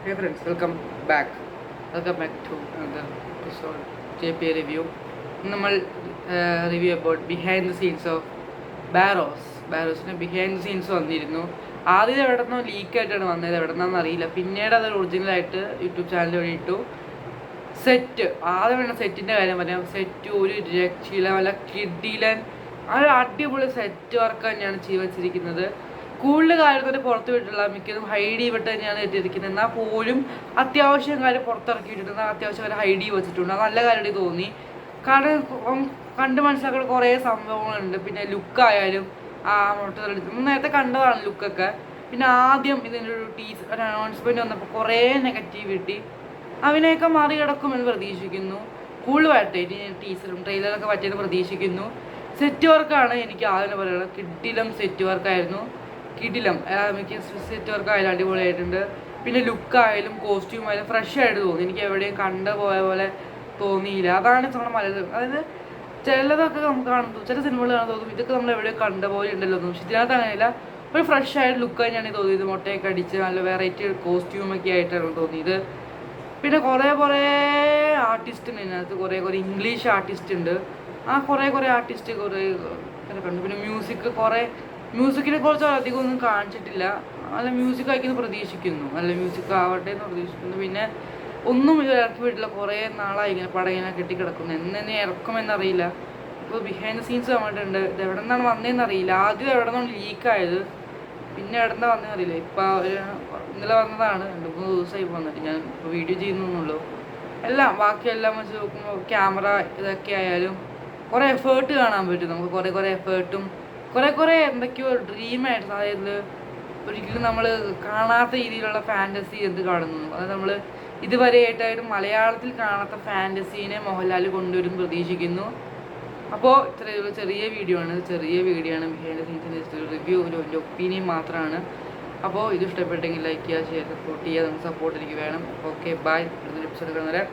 Hey friends, back. Welcome back to another episode JPA review. നമ്മൾ review about behind the scenes of ബാരോസിന് behind the scenes വന്നിരുന്നു. ആദ്യം എവിടെ നിന്നോ ലീക്കായിട്ടാണ് വന്നത്, എവിടെ നിന്നാന്ന് അറിയില്ല. പിന്നീട് അത് ഒറിജിനലായിട്ട് യൂട്യൂബ് ചാനൽ വഴി ഇട്ടു. സെറ്റ് ആദ്യം വേണം സെറ്റിൻ്റെ കാര്യം പറയാം. സെറ്റ് ഒരു രക്ഷയില്ല, വല്ല കിഡിലൻ ആ ഒരു അടിപൊളി സെറ്റ് വർക്ക് തന്നെയാണ് ചെയ്ത് വെച്ചിരിക്കുന്നത്. കൂടുതൽ കാര്യത്തിന് പുറത്ത് വിട്ടിട്ടുള്ള മിക്കതും ഹൈഡ് ചെയ്തിട്ട് തന്നെയാണ് ഇട്ടിരിക്കുന്നത്. എന്നാൽ പോലും അത്യാവശ്യം കാര്യം പുറത്തിറക്കിയിട്ടുണ്ട്, അത്യാവശ്യം കാര്യം ഹൈഡ് ചെയ്ത് വെച്ചിട്ടുണ്ട്. നല്ല കാര്യമായിട്ട് തോന്നി. കാരണം കണ്ട് മനസ്സിലാക്കുന്ന കുറേ സംഭവങ്ങളുണ്ട്. പിന്നെ ലുക്കായാലും ആ മൊട്ടത്തിൽ നേരത്തെ കണ്ടതാണ് ലുക്കൊക്കെ. പിന്നെ ആദ്യം ഇതിൻ്റെ ഒരു ഒരു അനൗൺസ്മെൻറ്റ് വന്നപ്പോൾ കുറേ നെഗറ്റിവിറ്റി അതിനെയൊക്കെ മറികടക്കുമെന്ന് പ്രതീക്ഷിക്കുന്നു. കൂടുതലായിട്ട് ഇനി ടീസറും ട്രെയിലറൊക്കെ പറ്റിയെന്ന് പ്രതീക്ഷിക്കുന്നു. സെറ്റ് വർക്കാണ് എനിക്ക് ആദ്യം പറയുന്നത്. കിഡിലം സെറ്റ് വർക്കായിരുന്നു. കിടിലം മിക്ക സെറ്റ് വർക്ക് ആയാലും അടിപൊളിയായിട്ടുണ്ട്. പിന്നെ ലുക്കായാലും കോസ്റ്റ്യൂം ആയാലും ഫ്രഷ് ആയിട്ട് തോന്നി. എനിക്ക് എവിടെയും പോയ പോലെ തോന്നിയില്ല. അതാണ് നമ്മുടെ മലയാളം. അതായത് ചിലതൊക്കെ നമുക്ക് കാണുന്നു, ചില സിനിമകൾ കാണാൻ തോന്നും ഇതൊക്കെ നമ്മൾ എവിടെയും കണ്ട പോലെ ഉണ്ടല്ലോ തോന്നും. പക്ഷെ ഇതിനകത്ത് അങ്ങനെയില്ല. ഒരു ഫ്രഷ് ആയിട്ട് ലുക്ക് തന്നെയാണ് തോന്നിയത്. മുട്ടയൊക്കെ അടിച്ച് നല്ല വെറൈറ്റി കോസ്റ്റ്യൂമൊക്കെ ആയിട്ടാണ് തോന്നിയത്. പിന്നെ കുറേ ആർട്ടിസ്റ്റ് ഉണ്ട് ഇതിനകത്ത്. കുറേ ഇംഗ്ലീഷ് ആർട്ടിസ്റ്റ് ഉണ്ട്. ആ കുറേ ആർട്ടിസ്റ്റ് കുറേ കണ്ടു. പിന്നെ മ്യൂസിക്കിനെ കുറിച്ച് അധികം ഒന്നും കാണിച്ചിട്ടില്ല. നല്ല മ്യൂസിക് ആയിരിക്കുന്നു പ്രതീക്ഷിക്കുന്നു. നല്ല മ്യൂസിക് ആവട്ടെ എന്ന് പ്രതീക്ഷിക്കുന്നു. പിന്നെ ഒന്നും ഇത് ഇറക്കി വിട്ടില്ല. കുറേ നാളായി ഇങ്ങനെ പടം ഇങ്ങനെ കെട്ടിക്കിടക്കുന്നു. തന്നെ ഇറക്കുമെന്നറിയില്ല. ഇപ്പോൾ ബിഹൈൻഡ് ദ സീൻസ് വന്നിട്ടുണ്ട്. ഇത് എവിടെ നിന്നാണ് വന്നതെന്ന് അറിയില്ല. ആദ്യം എവിടെ നിന്നാണ് ലീക്കായത്, പിന്നെ എവിടെ നിന്നാണ് വന്നതെന്ന് അറിയില്ല. ഇപ്പോൾ ഇന്നലെ വന്നതാണ്. 2-3 ദിവസമായി വന്നിട്ട് ഞാൻ ഇപ്പോൾ വീഡിയോ ചെയ്യുന്നുള്ളൂ. ബാക്കിയെല്ലാം വെച്ച് നോക്കുമ്പോൾ ക്യാമറ ഇതൊക്കെ ആയാലും കുറേ എഫേർട്ട് കാണാൻ പറ്റും നമുക്ക്. കുറേ എഫേർട്ടും കുറേ എന്തൊക്കെയോ ഡ്രീമായിരുന്നു. അതായത് ഒരിക്കലും നമ്മൾ കാണാത്ത രീതിയിലുള്ള ഫാൻറ്റസി എന്ത് കാണുന്നു. അതായത് നമ്മൾ ഇതുവരെ ആയിട്ടായിട്ടും മലയാളത്തിൽ കാണാത്ത ഫാൻറ്റസീനെ മോഹൻലാൽ കൊണ്ടുവരും പ്രതീക്ഷിക്കുന്നു. അപ്പോൾ ചെറിയ വീഡിയോ ആണ് ബിഹൈൻഡ് ദ സീൻസിൻ്റെ റിവ്യൂ, എൻ്റെ ഒപ്പീനിയൻ മാത്രമാണ്. അപ്പോൾ ഇത് ഇഷ്ടപ്പെട്ടെങ്കിൽ ലൈക്ക് ചെയ്യുക, ഷെയർ, സപ്പോർട്ട് ചെയ്യുക. നമുക്ക് സപ്പോർട്ട് എനിക്ക് വേണം. Okay, by. അടുത്തൊരു എപ്പിസോഡ് കാണുന്നവരെ.